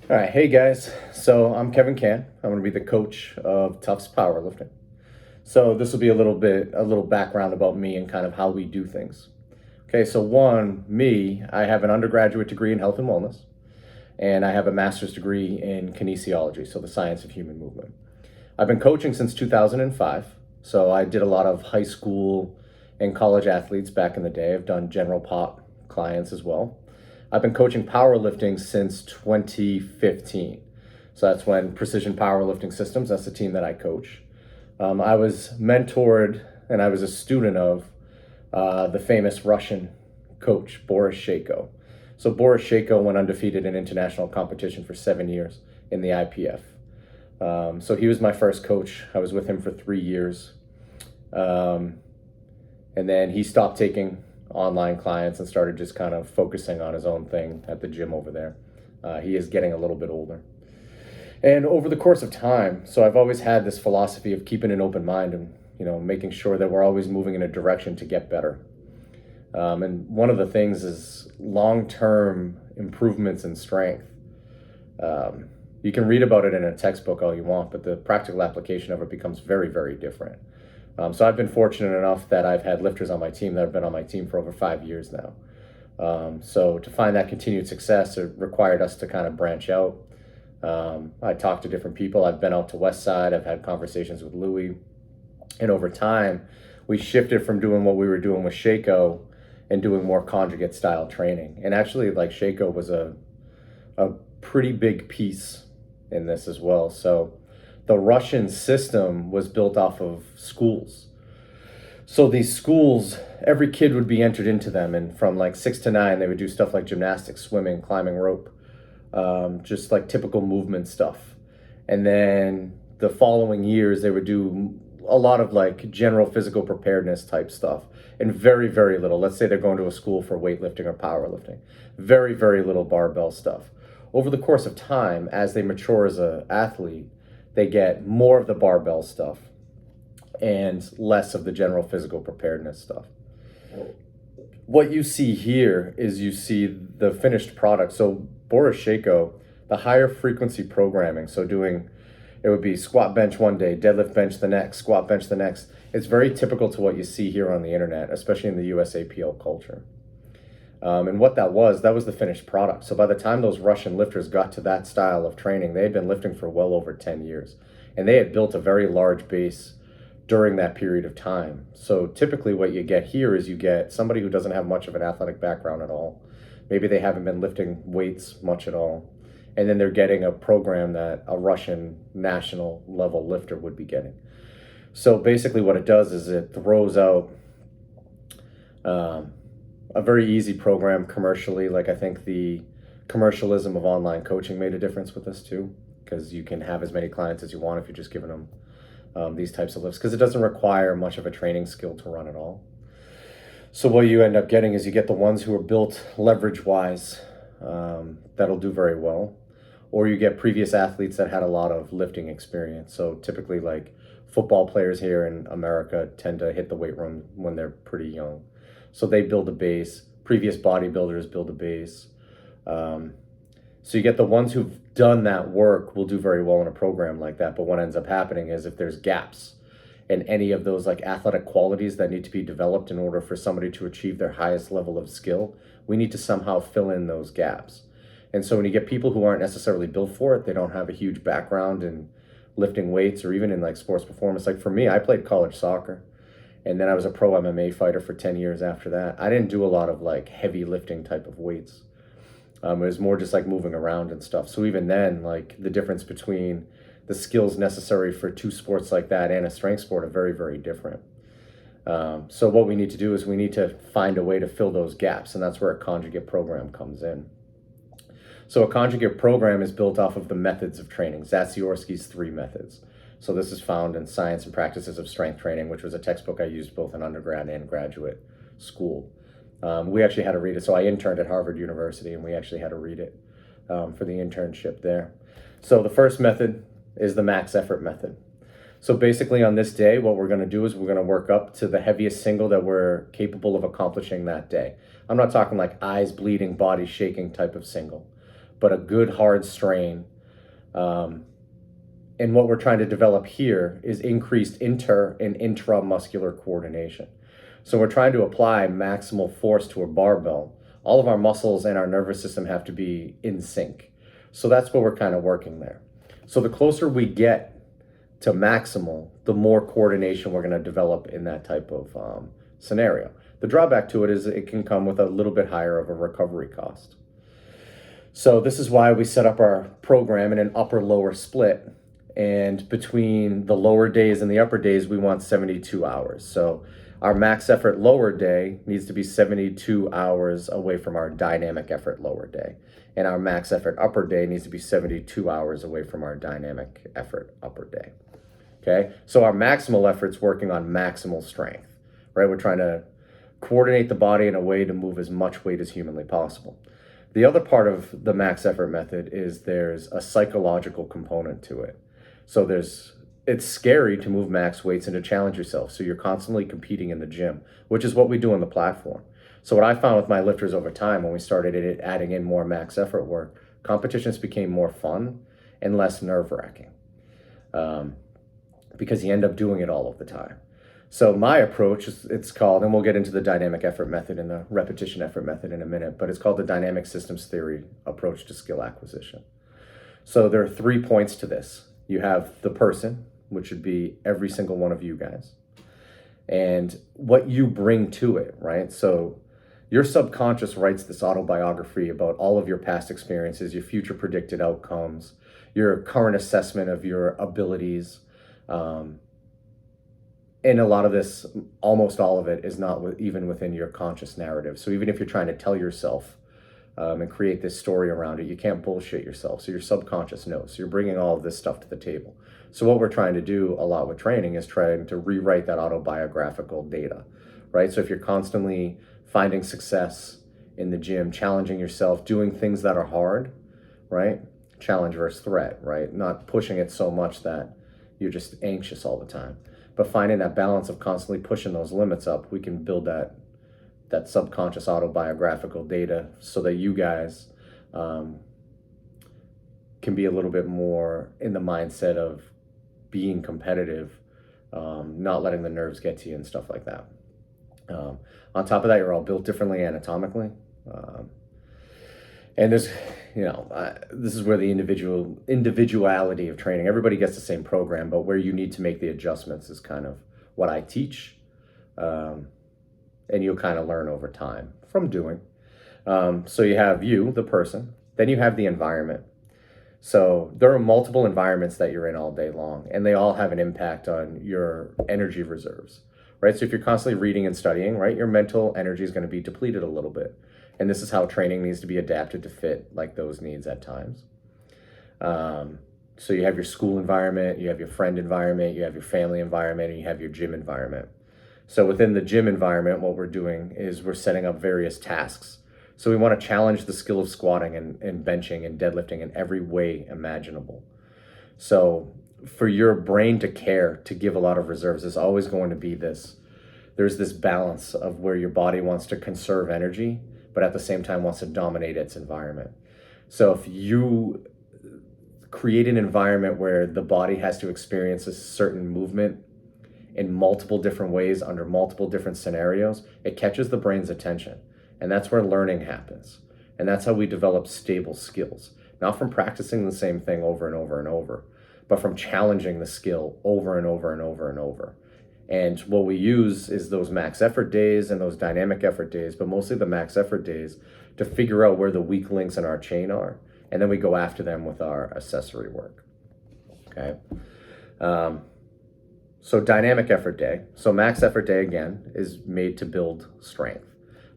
All right, hey guys. So I'm Kevin Can. I'm going to be the coach of Tufts Powerlifting. So this will be a little background about me and kind of how we do things. Okay, so I have an undergraduate degree in health and wellness, and I have a master's degree in kinesiology, so the science of human movement. I've been coaching since 2005, so I did a lot of high school and college athletes back in the day. I've done general pop clients as well. I've been coaching powerlifting since 2015. So that's when Precision Powerlifting Systems, that's the team that I coach. I was mentored and I was a student of the famous Russian coach, Boris Shaiko. So Boris Shaiko went undefeated in international competition for 7 years in the IPF. So he was my first coach. I was with him for 3 years. Um, and then he stopped taking online clients and started just kind of focusing on his own thing at the gym over there. He is getting a little bit older. And over the course of time, so I've always had this philosophy of keeping an open mind and, making sure that we're always moving in a direction to get better. And one of the things is long-term improvements in strength. You can read about it in a textbook all you want, but the practical application of it becomes very, very different. So I've been fortunate enough that I've had lifters on my team that have been on my team for over 5 years now. So to find that continued success, it required us to kind of branch out. I talked to different people. I've been out to West Side. I've had conversations with Louis. And over time, we shifted from doing what we were doing with Shaco and doing more conjugate style training. And actually, like Shaco was a pretty big piece in this as well. So the Russian system was built off of schools. So these schools, every kid would be entered into them, and from like 6 to 9, they would do stuff like gymnastics, swimming, climbing rope, just like typical movement stuff. And then the following years, they would do a lot of like general physical preparedness type stuff, and very, very little. Let's say they're going to a school for weightlifting or powerlifting. Very, very little barbell stuff. Over the course of time, as they mature as an athlete, they get more of the barbell stuff and less of the general physical preparedness stuff. What you see here is you see the finished product. So Boris Shaiko, the higher frequency programming, so doing, it would be squat bench one day, deadlift bench the next, squat bench the next. It's very typical to what you see here on the internet, especially in the USAPL culture. And what that was the finished product. So by the time those Russian lifters got to that style of training, they had been lifting for well over 10 years. And they had built a very large base during that period of time. So typically what you get here is you get somebody who doesn't have much of an athletic background at all. Maybe they haven't been lifting weights much at all. And then they're getting a program that a Russian national level lifter would be getting. So basically what it does is it throws out a very easy program commercially. Like I think the commercialism of online coaching made a difference with this too, because you can have as many clients as you want if you're just giving them these types of lifts, because it doesn't require much of a training skill to run at all. So what you end up getting is you get the ones who are built leverage wise, that'll do very well, or you get previous athletes that had a lot of lifting experience. So typically like football players here in America tend to hit the weight room when they're pretty young. So they build a base. Previous bodybuilders build a base. So you get the ones who've done that work will do very well in a program like that. But what ends up happening is if there's gaps in any of those like athletic qualities that need to be developed in order for somebody to achieve their highest level of skill, we need to somehow fill in those gaps. And so when you get people who aren't necessarily built for it, they don't have a huge background in lifting weights or even in like sports performance. Like for me, I played college soccer. And then I was a pro MMA fighter for 10 years after that. I didn't do a lot of like heavy lifting type of weights. It was more just like moving around and stuff. So even then, like the difference between the skills necessary for two sports like that and a strength sport are very, very different. So what we need to do is we need to find a way to fill those gaps. And that's where a conjugate program comes in. So a conjugate program is built off of the methods of training, Zatsiorsky's 3 methods. So this is found in Science and Practices of Strength Training, which was a textbook I used both in undergrad and graduate school. We actually had to read it. So I interned at Harvard University, and we actually had to read it for the internship there. So the first method is the max effort method. So basically on this day, what we're going to do is we're going to work up to the heaviest single that we're capable of accomplishing that day. I'm not talking like eyes bleeding, body shaking type of single, but a good hard strain. And what we're trying to develop here is increased inter and intramuscular coordination. So we're trying to apply maximal force to a barbell. All of our muscles and our nervous system have to be in sync. So that's what we're kind of working there. So the closer we get to maximal, the more coordination we're going to develop in that type of scenario. The drawback to it is it can come with a little bit higher of a recovery cost. So this is why we set up our program in an upper-lower split. And between the lower days and the upper days, we want 72 hours. So our max effort lower day needs to be 72 hours away from our dynamic effort lower day. And our max effort upper day needs to be 72 hours away from our dynamic effort upper day. Okay, so our maximal effort's working on maximal strength, right? We're trying to coordinate the body in a way to move as much weight as humanly possible. The other part of the max effort method is there's a psychological component to it. So it's scary to move max weights and to challenge yourself. So you're constantly competing in the gym, which is what we do on the platform. So what I found with my lifters over time, when we started adding in more max effort work, competitions became more fun and less nerve-wracking. Because you end up doing it all of the time. So my approach is, it's called, and we'll get into the dynamic effort method and the repetition effort method in a minute, but it's called the dynamic systems theory approach to skill acquisition. So there are 3 points to this. You have the person, which would be every single one of you guys, and what you bring to it, right? So your subconscious writes this autobiography about all of your past experiences, your future predicted outcomes, your current assessment of your abilities. And a lot of this, almost all of it, is not even within your conscious narrative. So even if you're trying to tell yourself and create this story around it, you can't bullshit yourself. So your subconscious knows. So you're bringing all of this stuff to the table. So what we're trying to do a lot with training is trying to rewrite that autobiographical data, right? So if you're constantly finding success in the gym, challenging yourself, doing things that are hard, right? Challenge versus threat, right? Not pushing it so much that you're just anxious all the time. But finding that balance of constantly pushing those limits up, we can build that subconscious autobiographical data so that you guys can be a little bit more in the mindset of being competitive, not letting the nerves get to you and stuff like that. On top of that, you're all built differently anatomically. And there's, this is where the individuality of training, everybody gets the same program, but where you need to make the adjustments is kind of what I teach. And you'll kind of learn over time from doing. So you have you, the person, then you have the environment. So there are multiple environments that you're in all day long, and they all have an impact on your energy reserves, right? So if you're constantly reading and studying, right, your mental energy is going to be depleted a little bit. And this is how training needs to be adapted to fit like those needs at times. So you have your school environment, you have your friend environment, you have your family environment, and you have your gym environment. So within the gym environment, what we're doing is we're setting up various tasks. So we want to challenge the skill of squatting and benching and deadlifting in every way imaginable. So for your brain to care, to give a lot of reserves, there's always going to be there's this balance of where your body wants to conserve energy, but at the same time wants to dominate its environment. So if you create an environment where the body has to experience a certain movement in multiple different ways under multiple different scenarios, it catches the brain's attention. And that's where learning happens. And that's how we develop stable skills. Not from practicing the same thing over and over and over, but from challenging the skill over and over and over and over. And what we use is those max effort days and those dynamic effort days, but mostly the max effort days, to figure out where the weak links in our chain are. And then we go after them with our accessory work. Okay. So dynamic effort day. So max effort day, again, is made to build strength.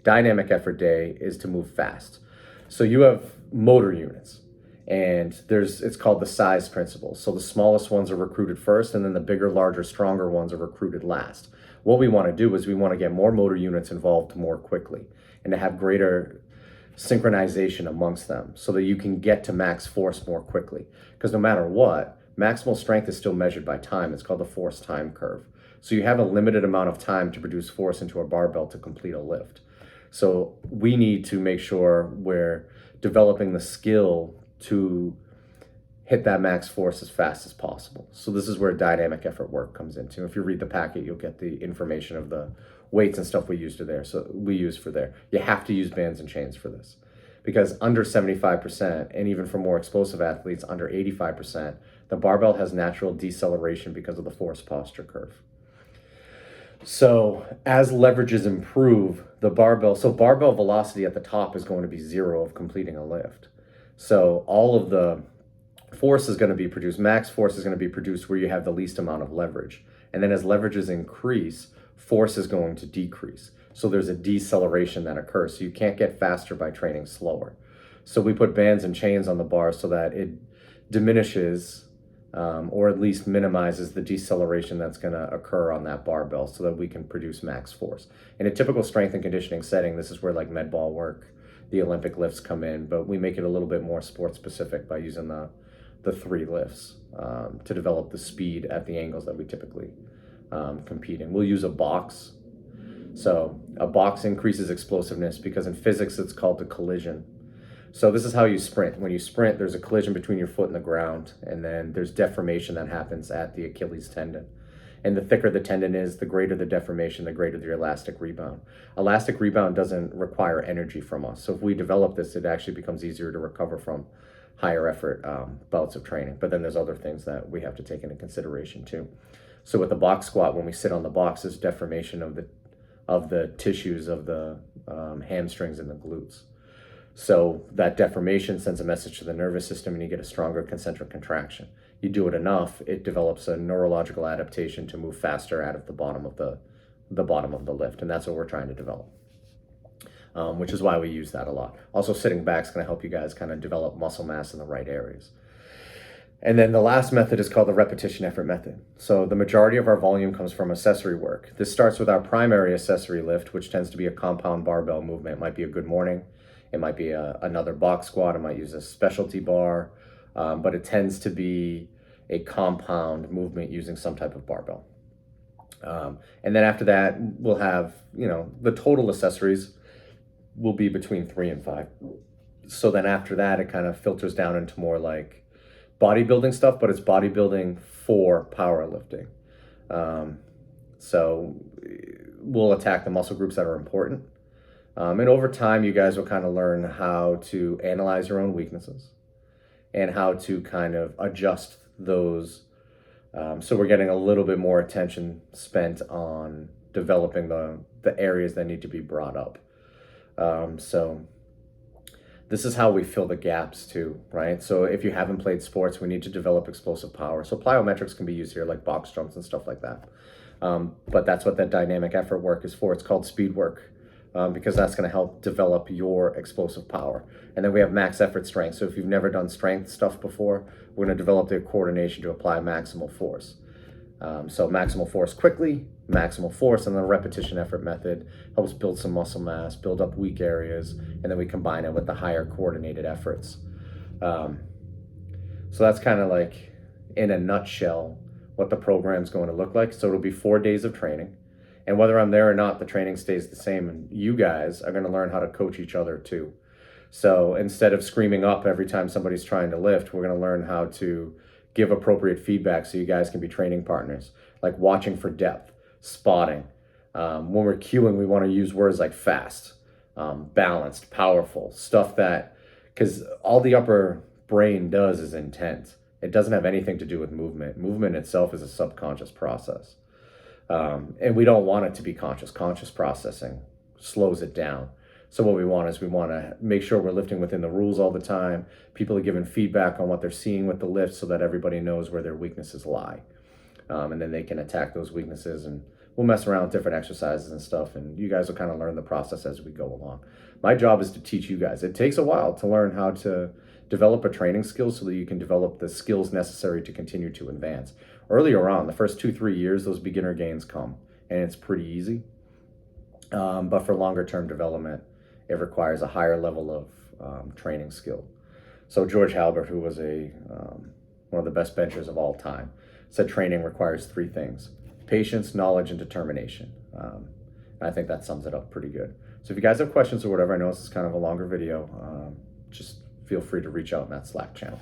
Dynamic effort day is to move fast. So you have motor units, and it's called the size principle. So the smallest ones are recruited first, and then the bigger, larger, stronger ones are recruited last. What we want to do is we want to get more motor units involved more quickly and to have greater synchronization amongst them so that you can get to max force more quickly. Because no matter what, maximal strength is still measured by time. It's called the force time curve. So you have a limited amount of time to produce force into a barbell to complete a lift. So we need to make sure we're developing the skill to hit that max force as fast as possible. So this is where dynamic effort work comes into. If you read the packet, you'll get the information of the weights and stuff we use for there. You have to use bands and chains for this, because under 75%, and even for more explosive athletes, under 85%, the barbell has natural deceleration because of the force posture curve. So as leverages improve, barbell velocity at the top is going to be 0 of completing a lift. So all of the force is going to be produced, max force is going to be produced where you have the least amount of leverage. And then as leverages increase, force is going to decrease. So there's a deceleration that occurs. So you can't get faster by training slower. So we put bands and chains on the bar so that it diminishes or at least minimizes the deceleration that's going to occur on that barbell, so that we can produce max force. In a typical strength and conditioning setting, this is where like med ball work, the Olympic lifts come in, but we make it a little bit more sport specific by using the 3 lifts to develop the speed at the angles that we typically compete in. We'll use a box. So a box increases explosiveness because in physics it's called a collision. So this is how you sprint. When you sprint, there's a collision between your foot and the ground, and then there's deformation that happens at the Achilles tendon. And the thicker the tendon is, the greater the deformation, the greater the elastic rebound. Elastic rebound doesn't require energy from us. So if we develop this, it actually becomes easier to recover from higher effort bouts of training. But then there's other things that we have to take into consideration too. So with the box squat, when we sit on the box, there's deformation of the tissues of the hamstrings and the glutes. So that deformation sends a message to the nervous system, and you get a stronger concentric contraction. You do it enough, it develops a neurological adaptation to move faster out of the bottom of the lift, and that's what we're trying to develop. Which is why we use that a lot. Also, sitting back is going to help you guys kind of develop muscle mass in the right areas. And then the last method is called the repetition effort method. So the majority of our volume comes from accessory work. This starts with our primary accessory lift, which tends to be a compound barbell movement. It might be a good morning. It might be another box squat. It might use a specialty bar, but it tends to be a compound movement using some type of barbell. And then after that, we'll have, the total accessories will be between 3 and 5. So then after that, it kind of filters down into more like bodybuilding stuff, but it's bodybuilding for powerlifting. So we'll attack the muscle groups that are important. And over time, you guys will kind of learn how to analyze your own weaknesses and how to kind of adjust those. So we're getting a little bit more attention spent on developing the areas that need to be brought up. So this is how we fill the gaps too, right? So if you haven't played sports, we need to develop explosive power. So plyometrics can be used here, like box jumps and stuff like that. But that's what that dynamic effort work is for. It's called speed work. Because that's going to help develop your explosive power. And then we have max effort strength. So if you've never done strength stuff before, we're going to develop the coordination to apply maximal force. So maximal force quickly, maximal force, and the repetition effort method helps build some muscle mass, build up weak areas, and then we combine it with the higher coordinated efforts. So that's kind of like, in a nutshell, what the program's going to look like. So it'll be 4 days of training. And whether I'm there or not, the training stays the same. And you guys are going to learn how to coach each other too. So instead of screaming up every time somebody's trying to lift, we're going to learn how to give appropriate feedback so you guys can be training partners. Like watching for depth, spotting. When we're cueing, we want to use words like fast, balanced, powerful, stuff that, because all the upper brain does is intent. It doesn't have anything to do with movement. Movement itself is a subconscious process. And we don't want it to be conscious. Conscious processing slows it down. So what we want to make sure we're lifting within the rules all the time. People are giving feedback on what they're seeing with the lift so that everybody knows where their weaknesses lie. And then they can attack those weaknesses, and we'll mess around with different exercises and stuff. And you guys will kind of learn the process as we go along. My job is to teach you guys. It takes a while to learn how to develop a training skill so that you can develop the skills necessary to continue to advance. Earlier on, the first 2-3 years, those beginner gains come, and it's pretty easy. But for longer term development, it requires a higher level of training skill. So George Halbert, who was one of the best benchers of all time, said training requires 3 things: patience, knowledge, and determination. And I think that sums it up pretty good. So if you guys have questions or whatever, I know this is kind of a longer video, just feel free to reach out in that Slack channel.